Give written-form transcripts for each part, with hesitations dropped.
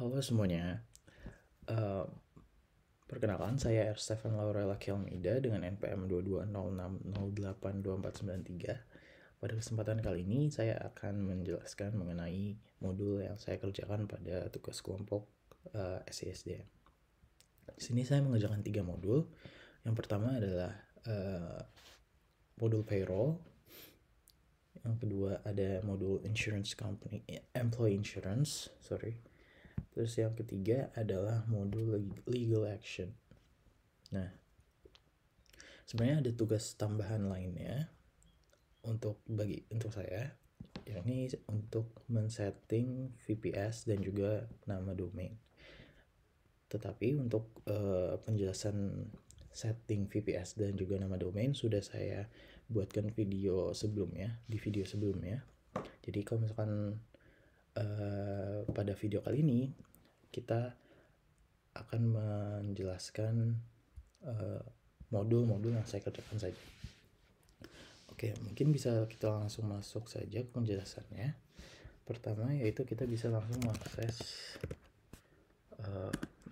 Halo semuanya. Eh, Perkenalkan, saya R. Stephen Laurela Kialmida dengan NPM 2206082493. Pada kesempatan kali ini, saya akan menjelaskan mengenai modul yang saya kerjakan pada tugas kelompok SISDM. Di sini saya mengerjakan 3 modul. Yang pertama adalah modul payroll. Yang kedua ada modul employee insurance. Terus yang ketiga adalah modul legal action. Nah, sebenarnya ada tugas tambahan lainnya untuk saya, yakni untuk men-setting VPS dan juga nama domain. Tetapi untuk penjelasan setting VPS dan juga nama domain sudah saya buatkan di video sebelumnya. Jadi kalau misalkan pada video kali ini kita akan menjelaskan modul-modul yang saya kerjakan saja. Oke, mungkin bisa kita langsung masuk saja ke penjelasannya. Pertama yaitu kita bisa langsung mengakses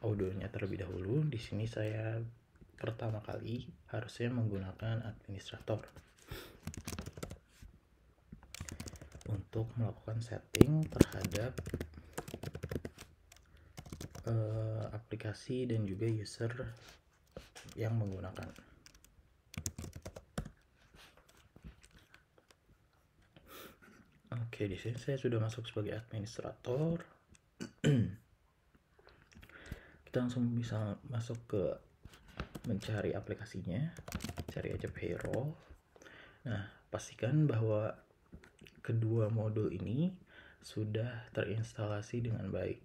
audionya terlebih dahulu. Di sini saya pertama kali harusnya menggunakan administrator untuk melakukan setting terhadap aplikasi dan juga user yang menggunakan. Oke, di sini saya sudah masuk sebagai administrator. Kita langsung bisa masuk ke mencari aplikasinya, cari aja payroll. Nah, pastikan bahwa kedua modul ini sudah terinstalasi dengan baik.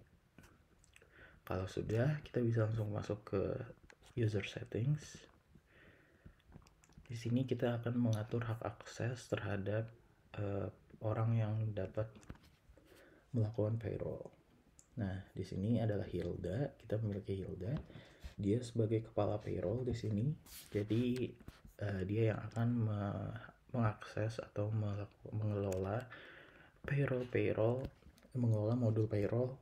Kalau sudah, kita bisa langsung masuk ke user settings. Di sini kita akan mengatur hak akses terhadap orang yang dapat melakukan payroll. Nah, di sini adalah Hilda. Kita memiliki Hilda. Dia sebagai kepala payroll di sini. Jadi dia yang akan mengakses atau mengelola mengelola modul payroll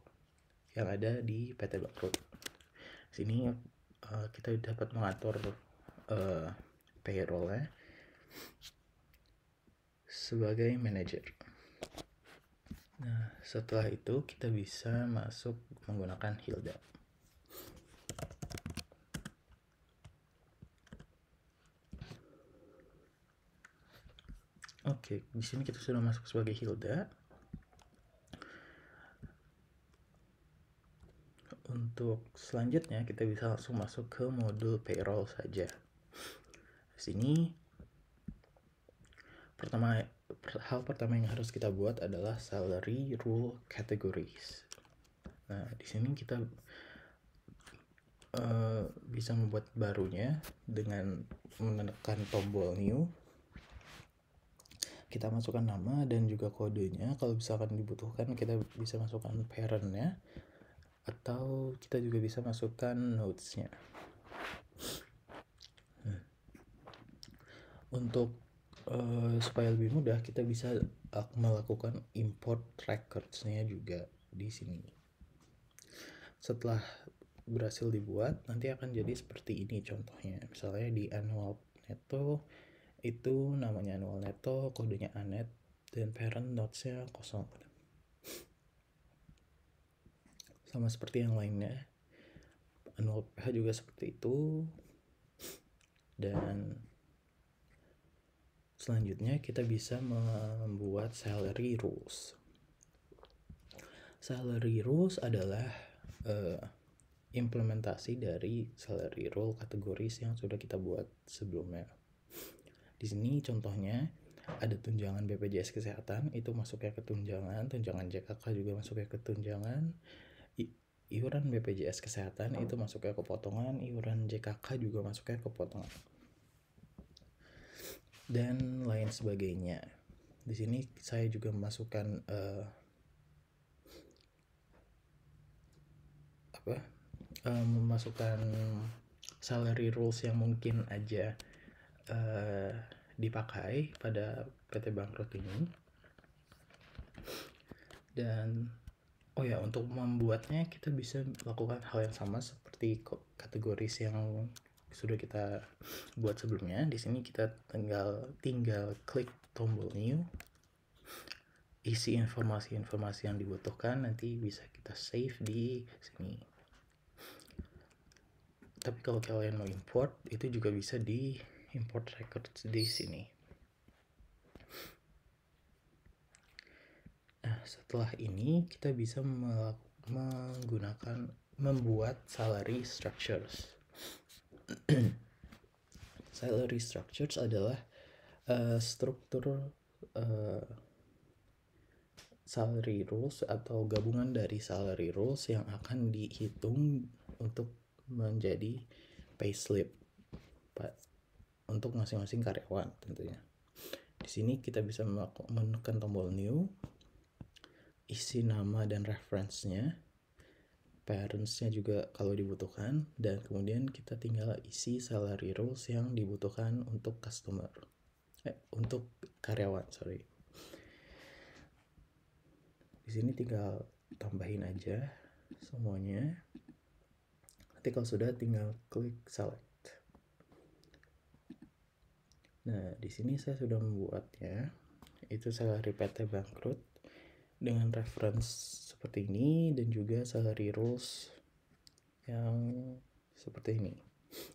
yang ada di PT Bangkrut. Di sini kita dapat mengatur payrollnya sebagai manajer. Nah, setelah itu kita bisa masuk menggunakan Hilda. Oke, di sini kita sudah masuk sebagai Hilda. Untuk selanjutnya kita bisa langsung masuk ke modul payroll saja. Di sini hal pertama yang harus kita buat adalah salary rule categories. Nah, di sini kita bisa membuat barunya dengan menekan tombol new. Kita masukkan nama dan juga kodenya. Kalau misalkan dibutuhkan kita bisa masukkan parentnya, atau kita juga bisa masukkan notesnya. Untuk supaya lebih mudah, kita bisa melakukan import records-nya juga di sini. Setelah berhasil dibuat, nanti akan jadi seperti ini contohnya. Misalnya di annual netto itu namanya annual netto, kodenya anet, dan parent notesnya 0. Sama seperti yang lainnya, annual PH juga seperti itu. Dan selanjutnya kita bisa membuat salary rules. Salary rules adalah implementasi dari salary rule kategoris yang sudah kita buat sebelumnya. Di sini contohnya ada tunjangan BPJS Kesehatan, itu masuknya ke tunjangan JKK juga masuknya ke tunjangan, iuran BPJS Kesehatan itu masuknya ke potongan, iuran JKK juga masuknya ke potongan, dan lain sebagainya. Di sini saya juga memasukkan memasukkan salary rules yang mungkin aja dipakai pada PT Bangkrut ini. Dan Oh ya, untuk membuatnya kita bisa lakukan hal yang sama seperti kategoris yang sudah kita buat sebelumnya. Di sini kita tinggal klik tombol new, isi informasi-informasi yang dibutuhkan, nanti bisa kita save di sini. Tapi kalau kalian mau import, itu juga bisa di import records di sini. Nah, setelah ini kita bisa membuat salary structures. Salary structures adalah struktur salary rules atau gabungan dari salary rules yang akan dihitung untuk menjadi payslip untuk masing-masing karyawan tentunya. Di sini kita bisa menekan tombol new, isi nama dan reference-nya, parents-nya juga kalau dibutuhkan, dan kemudian kita tinggal isi salary rules yang dibutuhkan untuk untuk karyawan, Di sini tinggal tambahin aja semuanya. Nanti kalau sudah tinggal klik select. Nah, di sini saya sudah membuatnya. Itu salary PT Bangkrut dengan reference seperti ini dan juga salary rules yang seperti ini.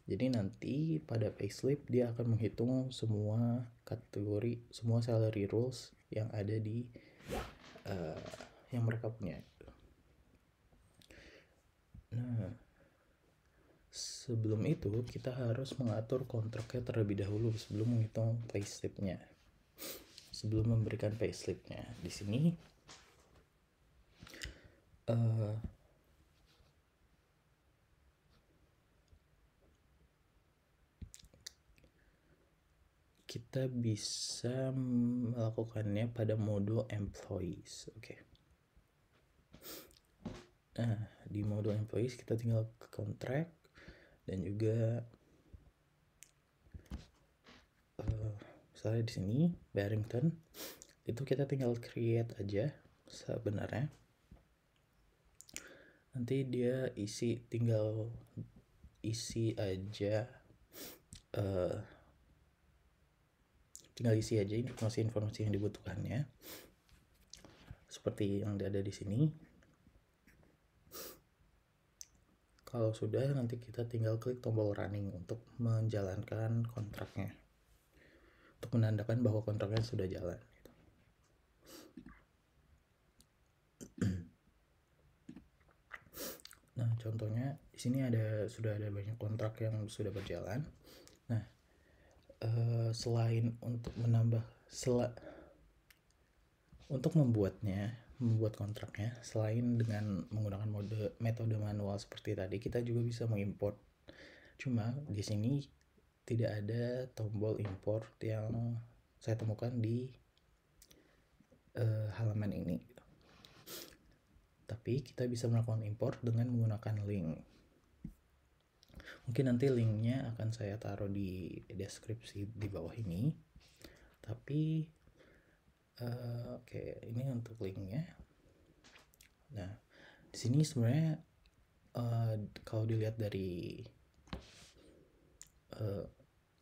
Jadi nanti pada payslip dia akan menghitung semua kategori, semua salary rules yang ada di yang mereka punya. Nah, sebelum itu kita harus mengatur kontraknya terlebih dahulu sebelum menghitung payslipnya. Sebelum memberikan payslipnya, di sini kita bisa melakukannya pada mode employees. Oke. Nah, di mode employees kita tinggal ke contract dan juga misalnya di sini Barrington itu kita tinggal create aja sebenarnya. Nanti dia tinggal isi aja informasi-informasi yang dibutuhkannya seperti yang ada di sini. Kalau sudah, nanti kita tinggal klik tombol running untuk menjalankan kontraknya, untuk menandakan bahwa kontraknya sudah jalan. Nah, contohnya di sini sudah ada banyak kontrak yang sudah berjalan. Nah, selain untuk membuat kontraknya, selain dengan menggunakan metode manual seperti tadi, kita juga bisa mengimport. Cuma di sini tidak ada tombol import yang saya temukan di halaman ini. Tapi kita bisa melakukan import dengan menggunakan link. Mungkin nanti linknya akan saya taruh di deskripsi di bawah ini. Tapi oke, ini untuk linknya. Nah, di sini sebenarnya kalau dilihat dari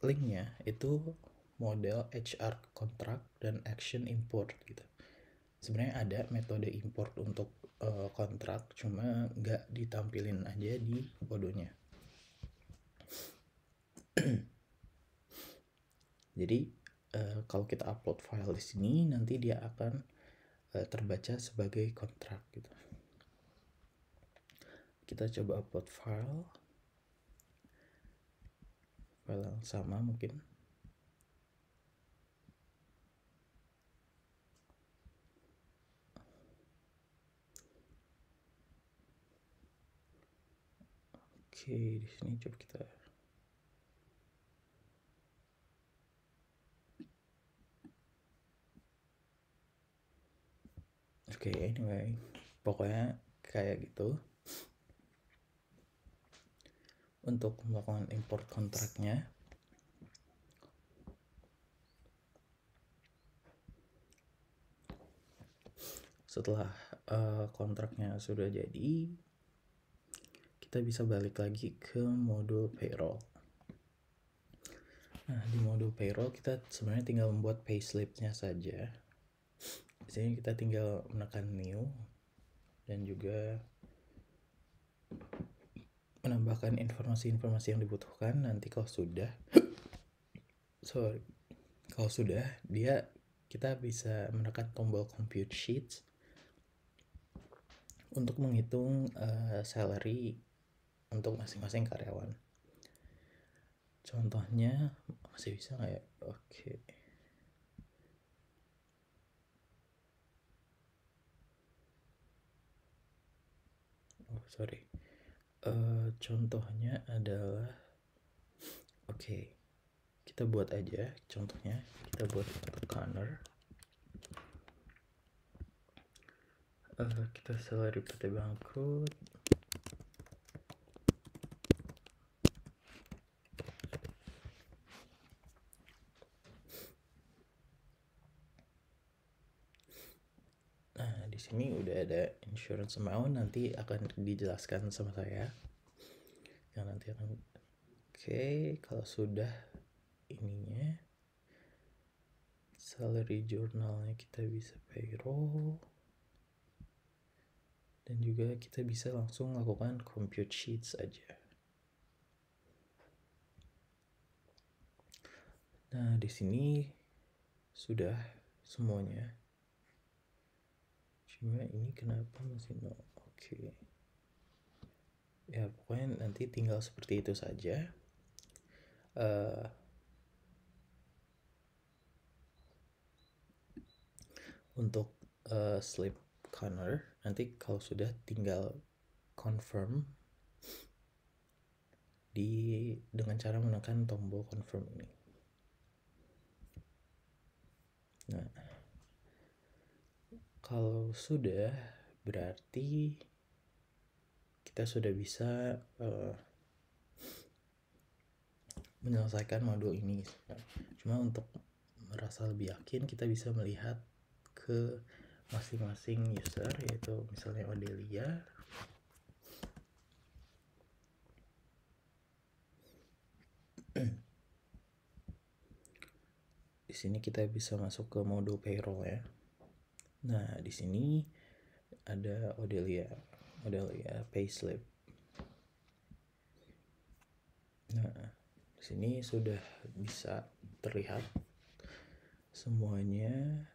linknya itu model HR contract dan action import gitu. Sebenarnya ada metode import untuk kontrak, cuma nggak ditampilin aja di bodohnya. Jadi kalau kita upload file di sini, nanti dia akan terbaca sebagai kontrak gitu. Kita coba upload file yang sama mungkin. Oke, di sini coba kita anyway, pokoknya kayak gitu. Untuk melakukan import kontraknya, setelah kontraknya sudah jadi, kita bisa balik lagi ke modul payroll. Nah, di modul payroll kita sebenarnya tinggal membuat payslip-nya saja. Di sini kita tinggal menekan new dan juga menambahkan informasi-informasi yang dibutuhkan. Nanti kalau sudah kita bisa menekan tombol compute sheets untuk menghitung salary untuk masing-masing karyawan. Contohnya masih bisa nggak ya? Oke. Oh sorry. Contohnya adalah kita buat aja contohnya. Kita buat untuk Connor. Kita salary PT Bangkrut. Nah, di sini udah ada insurance amount, nanti akan dijelaskan sama saya. Yang nanti akan kalau sudah ininya salary journalnya kita bisa payroll. Dan juga kita bisa langsung lakukan compute sheets aja. Nah, di sini sudah semuanya. Cuma ini kenapa masih no? Oke. Ya, pokoknya nanti tinggal seperti itu saja. Untuk slip Connor, nanti kalau sudah tinggal confirm dengan cara menekan tombol confirm ini. Nah, kalau sudah, berarti kita sudah bisa menyelesaikan modul ini. Cuma untuk merasa lebih yakin, kita bisa melihat ke masing-masing user, yaitu misalnya Odelia. Di sini kita bisa masuk ke modul payroll ya. Nah, di sini ada Odelia payslip. Nah, di sini sudah bisa terlihat semuanya.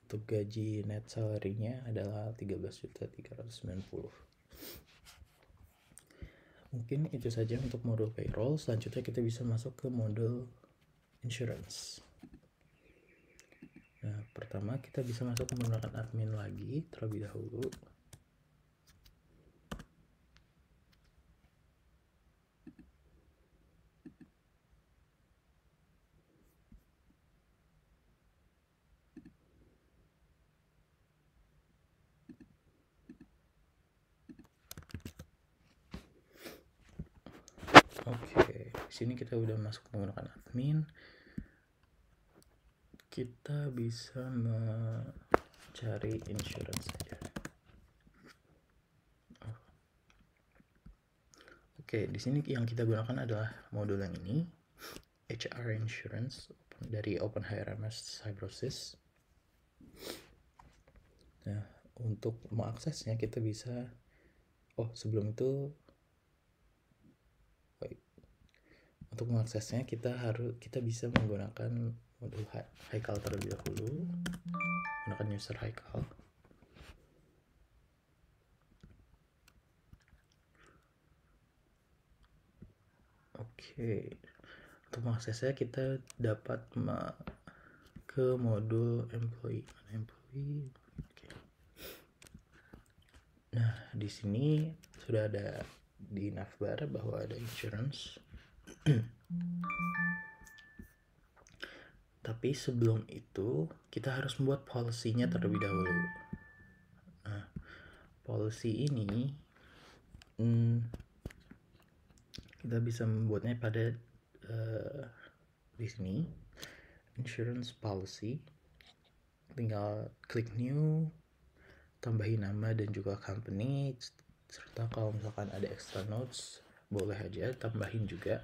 Untuk gaji net salary-nya adalah 13.390. Mungkin itu saja untuk modul payroll. Selanjutnya kita bisa masuk ke modul insurance. Nah, pertama kita bisa masuk menggunakan admin lagi terlebih dahulu. Oke, sini kita udah masuk menggunakan admin. Kita bisa mencari insurance saja. Oke, di sini yang kita gunakan adalah modul yang ini, HR Insurance dari OpenHRMS Cybrosys. Nah, untuk mengaksesnya kita bisa sebelum itu untuk mengaksesnya kita bisa menggunakan modul Haikal terlebih dahulu, menggunakan user Haikal. Oke, untuk mengaksesnya kita dapat ke modul employee. Oke. Nah, di sini sudah ada di navbar bahwa ada insurance. Tapi sebelum itu kita harus membuat policy-nya terlebih dahulu. Nah, policy ini kita bisa membuatnya pada di sini insurance policy. Tinggal klik new, tambahin nama dan juga company, serta kalau misalkan ada extra notes boleh aja tambahin juga.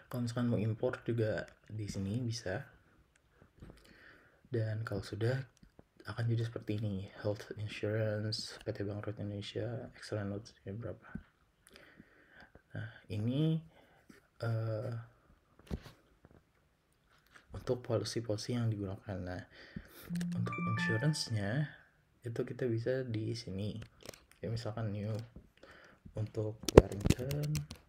Kalau misalkan mau import juga di sini bisa. Dan kalau sudah akan jadi seperti ini, health insurance, PT Bank Rakyat Indonesia, extra notes-nya berapa. Nah ini untuk policy-policy yang digunakan. Nah untuk insurance-nya itu kita bisa di sini. Ya misalkan new untuk Barrington.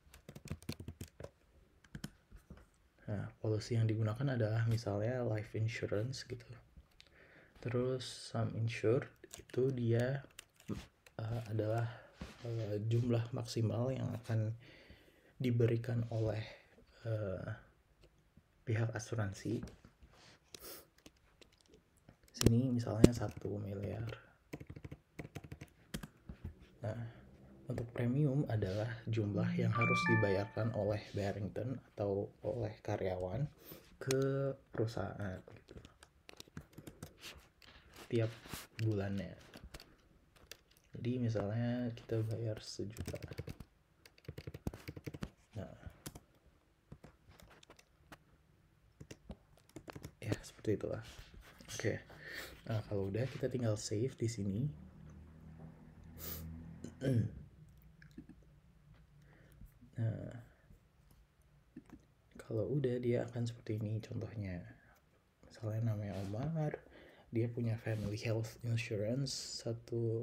Nah, policy yang digunakan adalah misalnya life insurance gitu. Terus sum insured itu dia adalah jumlah maksimal yang akan diberikan oleh pihak asuransi. Sini misalnya 1 miliar. Nah, untuk premium adalah jumlah yang harus dibayarkan oleh Barrington atau oleh karyawan ke perusahaan gitu, tiap bulannya. Jadi misalnya kita bayar 1 juta. Nah, ya seperti itulah. Oke. Nah, kalau udah kita tinggal save di sini. Nah, kalau udah dia akan seperti ini contohnya. Misalnya namanya Omar, dia punya family health insurance,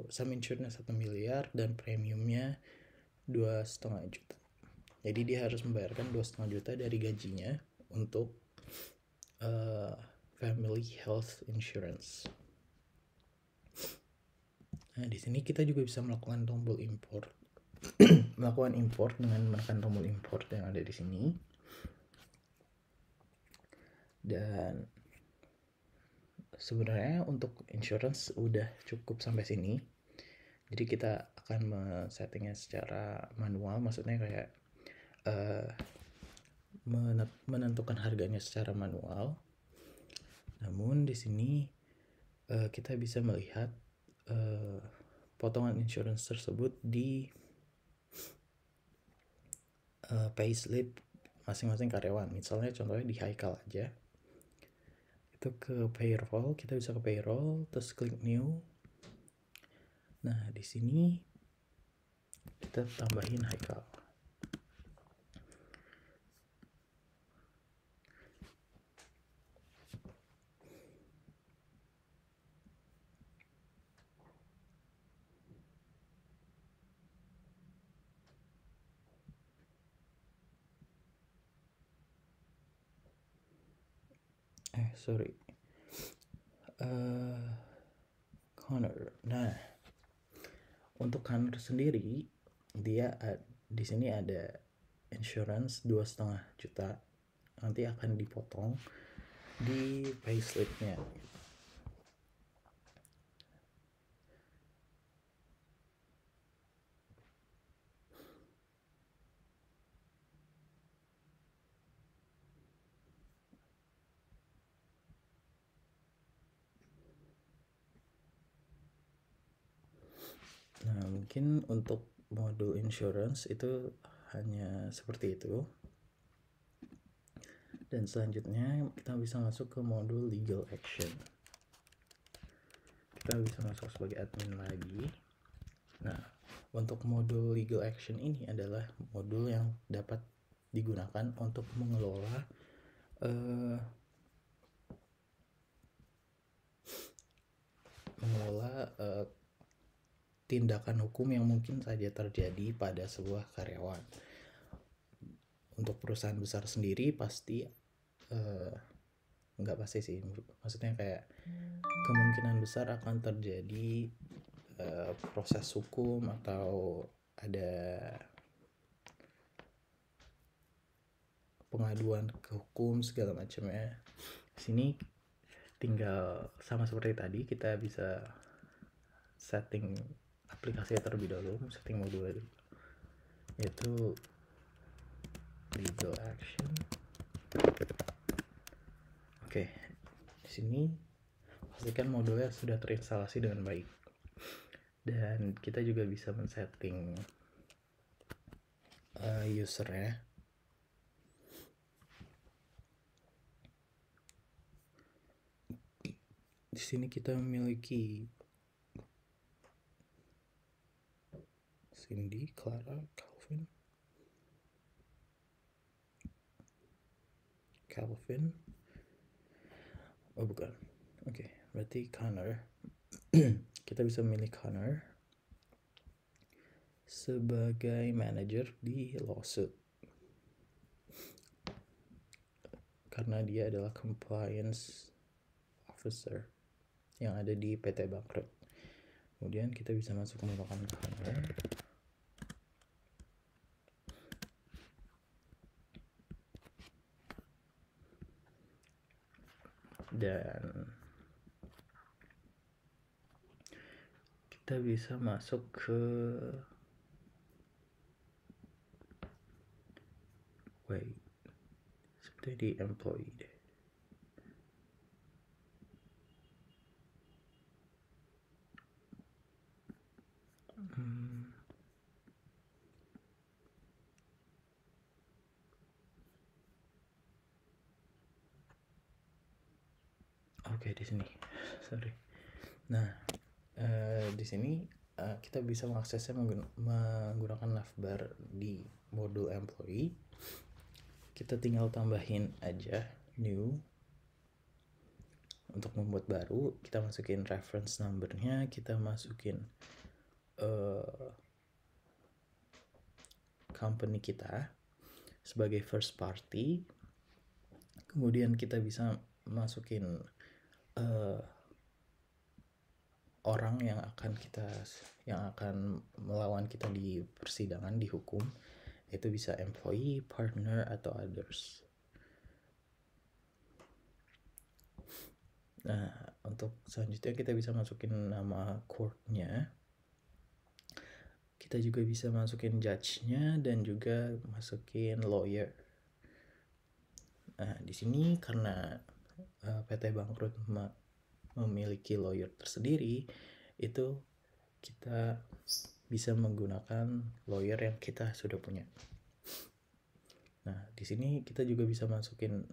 sum insurance 1 miliar dan premiumnya 2,5 juta. Jadi dia harus membayarkan 2,5 juta dari gajinya untuk family health insurance. Nah, di sini kita juga bisa melakukan tombol import. Melakukan import dengan menekan tombol import yang ada di sini. Dan sebenarnya untuk insurance udah cukup sampai sini. Jadi kita akan settingnya secara manual, maksudnya kayak menentukan harganya secara manual. Namun di sini kita bisa melihat potongan insurance tersebut di payslip masing-masing karyawan. Misalnya contohnya di Haikal aja, itu ke payroll, kita bisa ke payroll, terus klik new. Nah di sini kita tambahin Haikal. Connor. Nah, untuk Connor sendiri dia di sini ada insurance 2,5 juta. Nanti akan dipotong di payslipnya. Nah, mungkin untuk modul insurance itu hanya seperti itu. Dan selanjutnya kita bisa masuk ke modul legal action. Kita bisa masuk sebagai admin lagi. Nah, untuk modul legal action ini adalah modul yang dapat digunakan untuk mengelola tindakan hukum yang mungkin saja terjadi pada sebuah karyawan. Untuk perusahaan besar sendiri pasti nggak pasti sih, maksudnya kayak kemungkinan besar akan terjadi proses hukum atau ada pengaduan ke hukum segala macamnya. Sini tinggal sama seperti tadi, kita bisa setting aplikasinya terlebih dahulu, setting modulnya dulu, yaitu legal action. Oke, di sini pastikan modulnya sudah terinstalasi dengan baik. Dan kita juga bisa men-setting usernya. Di sini kita memiliki Cindy, Clara, Calvin. Oh bukan. Oke, berarti Connor. Kita bisa memilih Connor sebagai manager di Lawsuit karena dia adalah compliance officer yang ada di PT Bangkrut. Kemudian kita bisa masuk menggunakan Connor. Dan kita bisa masuk ke seperti di employee deh. Oke, di sini. Sorry. Nah, di sini kita bisa mengaksesnya menggunakan navbar di modul employee. Kita tinggal tambahin aja new. Untuk membuat baru, kita masukin reference numbernya, kita masukin company kita sebagai first party. Kemudian kita bisa masukin orang yang akan melawan kita di persidangan, di hukum. Itu bisa employee, partner, atau others. Nah, untuk selanjutnya kita bisa masukin nama court-nya. Kita juga bisa masukin judge-nya dan juga masukin lawyer. Nah, di sini karena PT Bangkrut memiliki lawyer tersendiri, itu kita bisa menggunakan lawyer yang kita sudah punya. Nah, di sini kita juga bisa masukin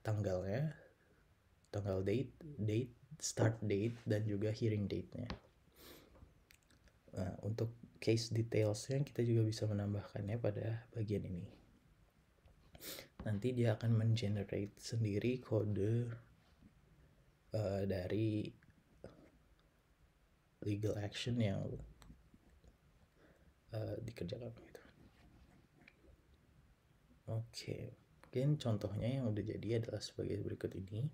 tanggalnya, tanggal date, start date, dan juga hearing date-nya. Nah, untuk case details-nya kita juga bisa menambahkannya pada bagian ini. Nanti dia akan men-generate sendiri kode dari legal action yang dikerjakan gitu. Oke, mungkin contohnya yang udah jadi adalah sebagai berikut ini.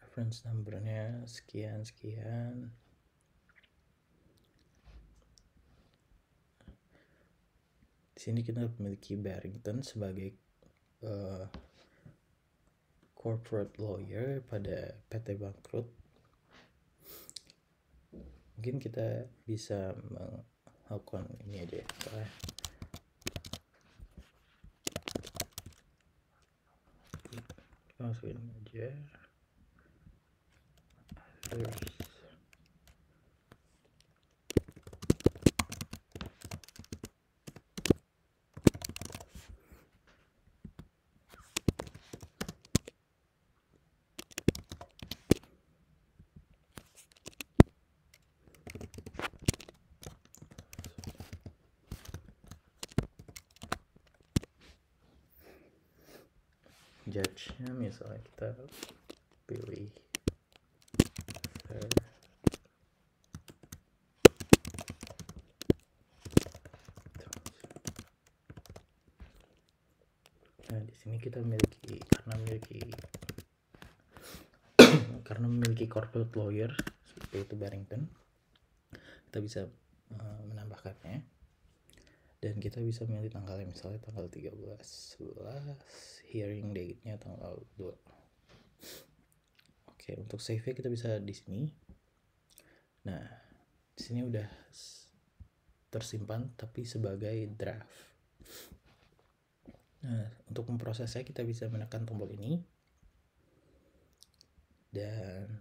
Reference numbernya sekian. Di sini kita memiliki Barrington sebagai corporate lawyer pada PT Bangkrut. Mungkin kita bisa melakukan ini aja ya. Masukin aja others. Judge-nya misalnya kita pilih nah, di sini kita karena memiliki corporate lawyer seperti itu Barrington, kita bisa menambahkannya. Dan kita bisa memilih tanggalnya, misalnya tanggal 13/11, hearing date-nya tanggal 2. Oke, untuk save-nya kita bisa di sini. Nah, di sini udah tersimpan tapi sebagai draft. Nah, untuk memprosesnya kita bisa menekan tombol ini. Dan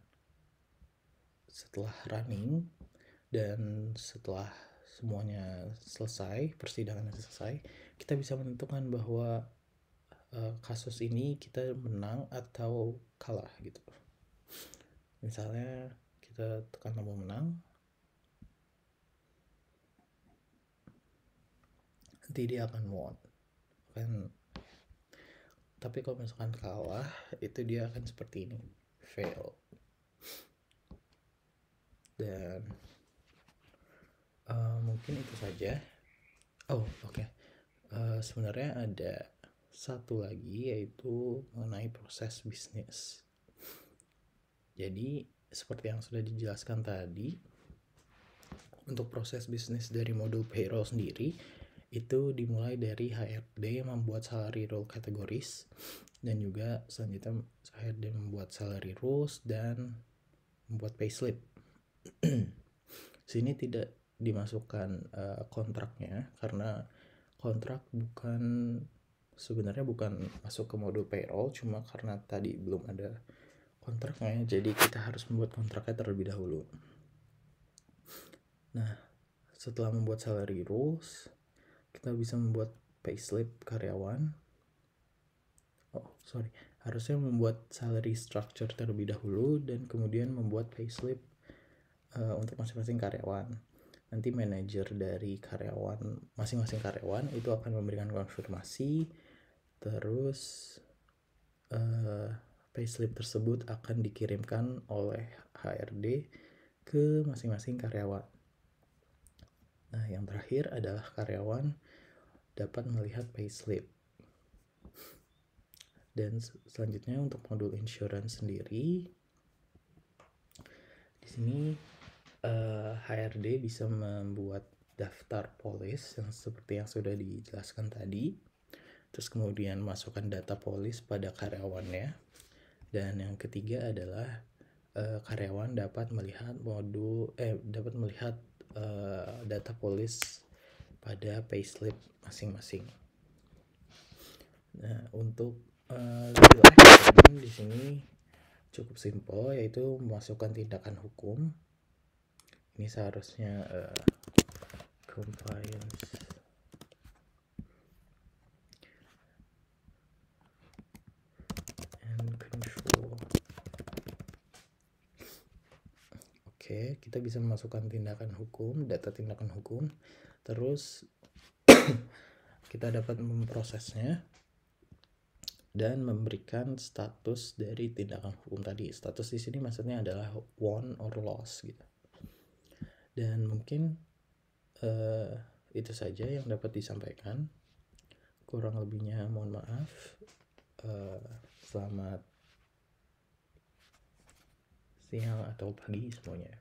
setelah running dan setelah semuanya selesai, persidangan selesai, kita bisa menentukan bahwa kasus ini kita menang atau kalah gitu. Misalnya kita tekan tombol menang, nanti dia akan won kan. Tapi kalau misalkan kalah, itu dia akan seperti ini, fail. Dan mungkin itu saja. Oke. Sebenarnya ada satu lagi, yaitu mengenai proses bisnis. Jadi seperti yang sudah dijelaskan tadi, untuk proses bisnis dari modul payroll sendiri itu dimulai dari HRD yang membuat salary rule categories, dan juga selanjutnya HRD membuat salary rules dan membuat payslip. Sini tidak dimasukkan kontraknya, karena kontrak sebenarnya bukan masuk ke modul payroll, cuma karena tadi belum ada kontraknya, jadi kita harus membuat kontraknya terlebih dahulu. Nah, setelah membuat salary rules, kita bisa membuat payslip karyawan. Harusnya membuat salary structure terlebih dahulu dan kemudian membuat payslip untuk masing-masing karyawan. Nanti manajer dari masing-masing karyawan itu akan memberikan konfirmasi, terus payslip tersebut akan dikirimkan oleh HRD ke masing-masing karyawan. Nah, yang terakhir adalah karyawan dapat melihat payslip. Dan selanjutnya untuk modul insurance sendiri, di sini HRD bisa membuat daftar polis yang seperti yang sudah dijelaskan tadi, terus kemudian masukkan data polis pada karyawannya. Dan yang ketiga adalah karyawan dapat melihat data polis pada payslip masing-masing. Nah, untuk legal action di sini cukup simpel, yaitu memasukkan tindakan hukum. Ini seharusnya compliance and control. Oke, kita bisa memasukkan tindakan hukum, data tindakan hukum, terus kita dapat memprosesnya dan memberikan status dari tindakan hukum tadi. Status di sini maksudnya adalah won or loss gitu. Dan mungkin itu saja yang dapat disampaikan. Kurang lebihnya mohon maaf. Selamat siang atau pagi semuanya.